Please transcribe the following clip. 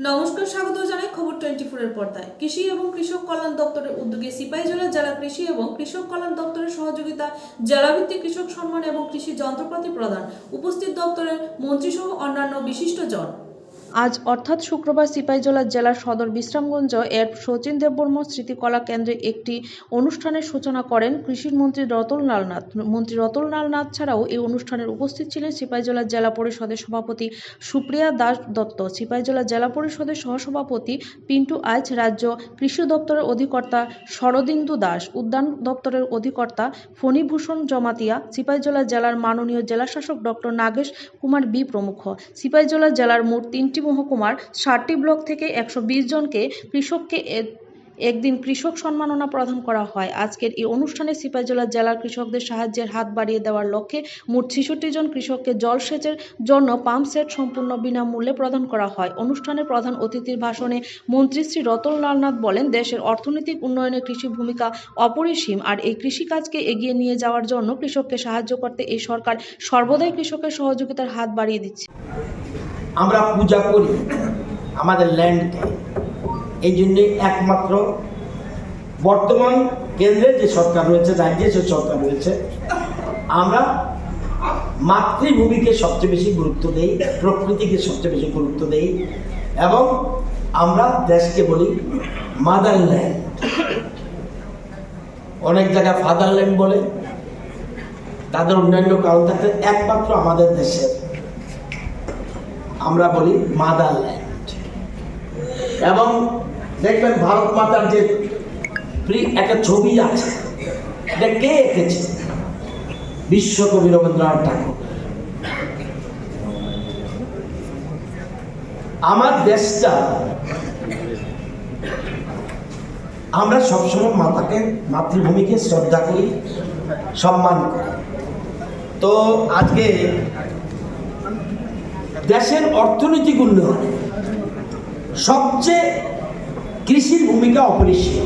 নমস্কার, স্বাগত জানাই খবর 24 এর পর্দায়। কৃষি এবং কৃষক কল্যাণ দপ্তরের উদ্যোগে সিপাহীজলা জেলা কৃষি এবং কৃষক কল্যাণ দপ্তরের সহযোগিতা জেলাভিত্তিক কৃষক সম্মান এবং কৃষি যন্ত্রপাতি প্রদান। উপস্থিত দপ্তরের মন্ত্রী সহ অন্যান্য বিশিষ্টজন। আজ অর্থাৎ শুক্রবার সিপাহীজলা জেলার সদর বিশ্রামগঞ্জ এর শচীন দেববর্মা স্মৃতিকলা কেন্দ্রে একটি অনুষ্ঠানের সূচনা করেন কৃষিমন্ত্রী রতনলাল নাথ। মন্ত্রী রতনলাল নাথ ছাড়াও এই অনুষ্ঠানের উপস্থিত ছিলেন সিপাহীজলা জেলা পরিষদের সভাপতি সুপ্রিয়া দাস দত্ত, সিপাহীজলা জেলা পরিষদের সহসভাপতি পিন্টু আইচ, রাজ্য কৃষি দপ্তরের অধিকর্তা শরদিন্দু দাস, উদ্যান দপ্তরের অধিকর্তা ফণীভূষণ জমাতিয়া, সিপাহীজলা জেলার মাননীয় জেলাশাসক ডক্টর নাগেশ কুমার বি প্রমুখ। সিপাহীজলা জেলার মোট 3টি মহকুমার 60টি ব্লক থেকে 120 জনকে কৃষককে একদিন কৃষক সম্মাননা প্রদান করা হয়। আজকের এই অনুষ্ঠানে সিপাহীজলা জেলার কৃষকদের সাহায্যের হাত বাড়িয়ে দেওয়ার লক্ষ্যে মোট 66 জন কৃষককে জলসেচের জন্য পাম্প সেট সম্পূর্ণ বিনামূল্যে প্রদান করা হয়। অনুষ্ঠানে প্রধান অতিথির ভাষণে মন্ত্রী শ্রী রতনলাল নাথ বলেন, দেশের অর্থনৈতিক উন্নয়নে কৃষি ভূমিকা অপরিসীম, আর এই কৃষিকাজকে এগিয়ে নিয়ে যাওয়ার জন্য কৃষককে সাহায্য করতে এই সরকার সর্বদাই কৃষকের সহযোগিতার হাত বাড়িয়ে দিচ্ছে। আমরা পূজা করি আমাদের ল্যান্ডকে, এই জন্যে একমাত্র বর্তমান কেন্দ্রে যে সরকার রয়েছে, রাজ্যে যে সরকার রয়েছে, আমরা মাতৃভূমিকে সবচেয়ে বেশি গুরুত্ব দেই, প্রকৃতিকে সবচেয়ে বেশি গুরুত্ব দেই, এবং আমরা দেশকে বলি মাদারল্যান্ড। অনেক জায়গায় ফাদারল্যান্ড বলে, তাদের অন্যান্য কারণ থাকতে একমাত্র আমাদের দেশের আমরা বলি মাদারল্যান্ড। এবং দেখবেন ভারত মাতার যে একটা ছবি আছে, এটা কে এঁকেছে? বিশ্বকবি রবীন্দ্রনাথ ঠাকুর। আমার দেশটা আমরা সবসময় মাতৃভূমিকে শ্রদ্ধা করি, সম্মান করি। তো আজকে দেশের অর্থনৈতিক উন্নয়নে সবচেয়ে কৃষির ভূমিকা অপরিসীম।